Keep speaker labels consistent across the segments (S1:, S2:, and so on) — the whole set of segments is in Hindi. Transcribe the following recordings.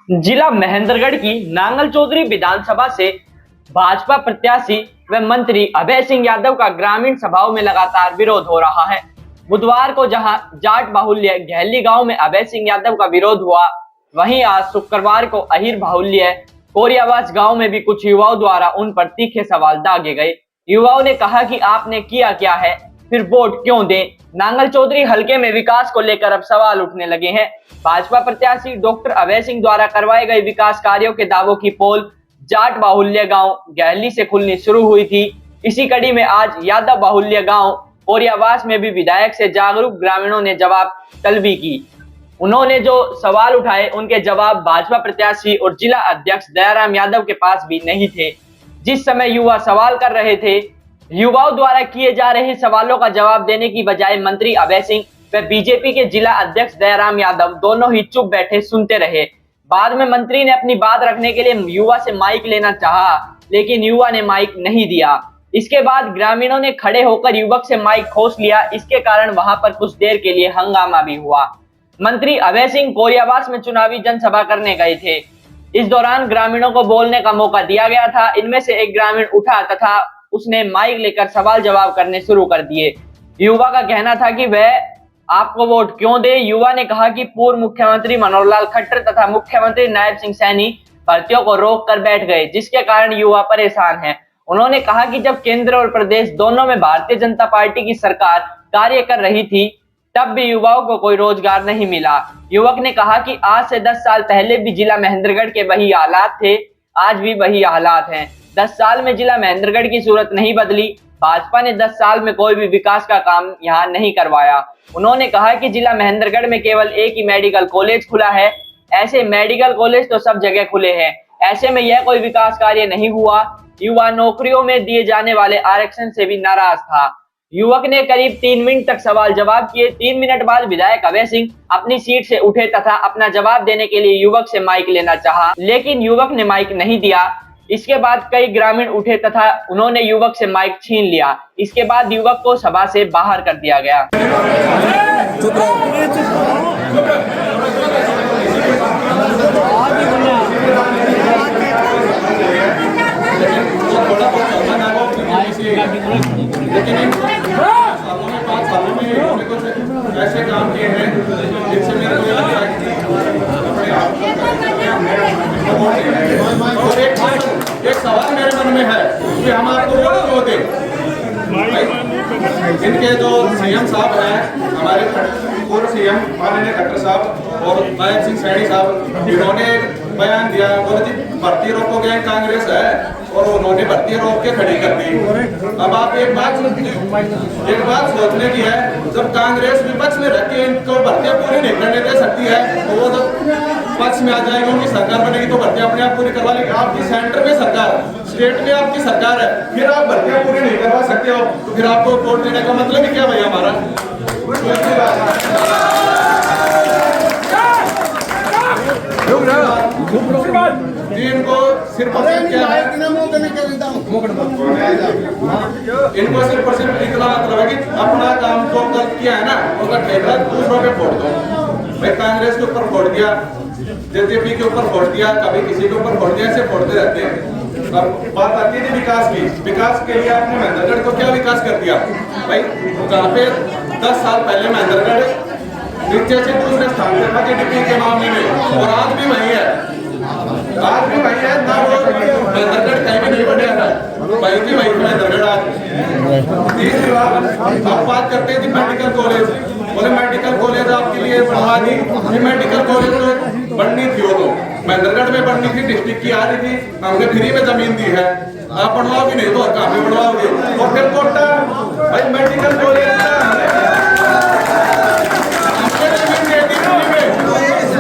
S1: जिला महेंद्रगढ़ की नांगल चौधरी विधानसभा से भाजपा प्रत्याशी व मंत्री अभय सिंह यादव का ग्रामीण सभाओं में लगातार विरोध हो रहा है। बुधवार को जहां जाट बाहुल्य गहली गांव में अभय सिंह यादव का विरोध हुआ, वहीं आज शुक्रवार को अहिर बाहुल्य कोरियावास गांव में भी कुछ युवाओं द्वारा उन पर तीखे सवाल दागे गए। युवाओं ने कहा कि आपने किया क्या है, फिर वोट क्यों दें। नांगल चौधरी हलके में विकास को लेकर अब सवाल उठने लगे हैं। भाजपा प्रत्याशी डॉक्टर अभय सिंह द्वारा करवाए गए विकास कार्यों के दावों की पोल जाट बाहुल्य गांव गहली से खुलनी शुरू हुई थी। इसी कड़ी में आज यादव बाहुल्य गांव कोरियावास में भी विधायक से जागरूक ग्रामीणों ने जवाब तलबी की। उन्होंने जो सवाल उठाए उनके जवाब भाजपा प्रत्याशी और जिला अध्यक्ष दयाराम यादव के पास भी नहीं थे। जिस समय युवा सवाल कर रहे थे, युवाओं द्वारा किए जा रहे सवालों का जवाब देने की बजाय मंत्री अभय सिंह व बीजेपी के जिला अध्यक्ष दयाराम यादव दोनों ही चुप बैठे सुनते रहे। बाद में मंत्री ने अपनी बात रखने के लिए युवा से माइक लेना चाहा, लेकिन युवा ने माइक नहीं दिया। इसके बाद ग्रामीणों ने खड़े होकर युवक से माइक खोस लिया। इसके कारण वहां पर कुछ देर के लिए हंगामा भी हुआ। मंत्री अभय सिंह कोरियावास में चुनावी जनसभा करने गए थे। इस दौरान ग्रामीणों को बोलने का मौका दिया गया था। इनमें से एक ग्रामीण उठा तथा उसने माइक लेकर सवाल जवाब करने शुरू कर दिए। युवा का कहना था कि वह आपको वोट क्यों दे। युवा ने कहा कि पूर्व मुख्यमंत्री मनोहर लाल खट्टर तथा मुख्यमंत्री नायब सिंह सैनी भर्तियों को रोक कर बैठ गए, जिसके कारण युवा परेशान है। उन्होंने कहा कि जब केंद्र और प्रदेश दोनों में भारतीय जनता पार्टी की सरकार कार्य कर रही थी, तब भी युवाओं को कोई रोजगार नहीं मिला। युवक ने कहा कि आज से 10 साल पहले भी जिला महेंद्रगढ़ के वही हालात थे, आज भी वही हालात हैं। 10 साल में जिला महेंद्रगढ़ की सूरत नहीं बदली। भाजपा ने 10 साल में कोई भी विकास का काम यहाँ नहीं करवाया। उन्होंने कहा कि जिला महेंद्रगढ़ में केवल एक ही मेडिकल कॉलेज खुला है। ऐसे मेडिकल कॉलेज तो सब जगह खुले हैं, ऐसे में यह कोई विकास कार्य नहीं हुआ। युवा नौकरियों में दिए जाने वाले आरक्षण से भी नाराज था। युवक ने करीब 3 मिनट तक सवाल जवाब किए। 3 मिनट बाद विधायक अभय सिंह अपनी सीट से उठे तथा अपना जवाब देने के लिए युवक से माइक लेना चाहा, लेकिन युवक ने माइक नहीं दिया। इसके बाद कई ग्रामीण उठे तथा उन्होंने युवक से माइक छीन लिया। इसके बाद युवक को सभा से बाहर कर दिया गया।
S2: ऐसे काम किए हैं जिनसे मेरे को लगता है और एक सवाल मेरे मन में है कि हम आपको वोट क्यों दें। इनके जो सीएम साहब हैं, हमारे पूर्व सीएम माननीय खट्टर साहब और नायब सिंह सैनी साहब, इन्होंने बयान दिया, बोले जी भर्ती रोकोगे कांग्रेस है, और उन्होंने भर्ती रोक के खड़ी कर दी। अब आप एक बात सोचने की है, जब कांग्रेस विपक्ष में रख के इनको भर्तियां पूरी नहीं करने दे सकती है, तो वो जब पक्ष में आ जाएगी, उनकी सरकार बनेगी तो भर्तियां अपने आप पूरी करवा लेगी। आपकी सेंटर में सरकार, स्टेट में आपकी सरकार है, फिर आप भर्तियां पूरी नहीं करवा सकते हो, तो फिर आपको वोट देने का मतलब ही क्या भैया हमारा। इनको सिर्फ क्या है, इनको सिर्फ इतना मतलब है कि अपना काम जो कल किया है ना, उसका ठेका दूसरों पे फोड़ दो। भाई कांग्रेस के ऊपर फोड़ दिया, जेजेपी के ऊपर फोड़ दिया, कभी किसी के ऊपर फोड़ दिया, ऐसे फोड़ते रहते हैं। अब बात आती है विकास की। विकास के लिए आपने महेंद्रगढ़ को क्या विकास कर दिया भाई? जहाँ पे 10 साल पहले महेंद्रगढ़ नीचे से दूसरे स्थान पे जीडीपी के मामले में, और आज भी वही है, आज भी वही है ना। वो महेंद्रगढ़ कहीं भी नहीं बढ़िया था, वही की वही महेंद्रगढ़ आज। तीसरी बात, आप बात करते थे मेडिकल कॉलेज, बोले मेडिकल कॉलेज आपके लिए बढ़वा दी। मेडिकल कॉलेज तो बढ़नी थी, वो तो महेंद्रगढ़ में बढ़नी थी, डिस्ट्रिक्ट की आ रही थी, हमने फ्री में जमीन दी है। आप बढ़वाओगे नहीं तो और कहाँ पे बढ़वाओगे? और फिर कोटा भाई मेडिकल कॉलेज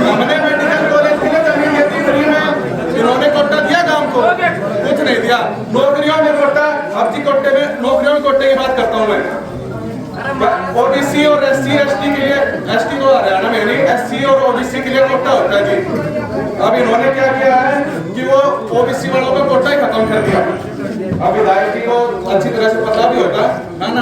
S2: हमने मेडिकल कॉलेज के लिए जमीन दी फ्री में, इन्होंने कोटा दिया गांव को? कुछ नहीं दिया। नौकरियों में कोटा, अब जी कोटे में, नौकरियों में कोटे की बात करता हूँ मैं। ओबीसी और एससी एसटी के लिए, एसटी तो हरियाणा में नहीं, एससी और ओबीसी के लिए कोटा होता है जी। अब इन्होंने क्या किया है कि वो ओबीसी वालों का कोटा ही खत्म कर दिया। अब विधायक जी को अच्छी तरह से पता भी होगा। ना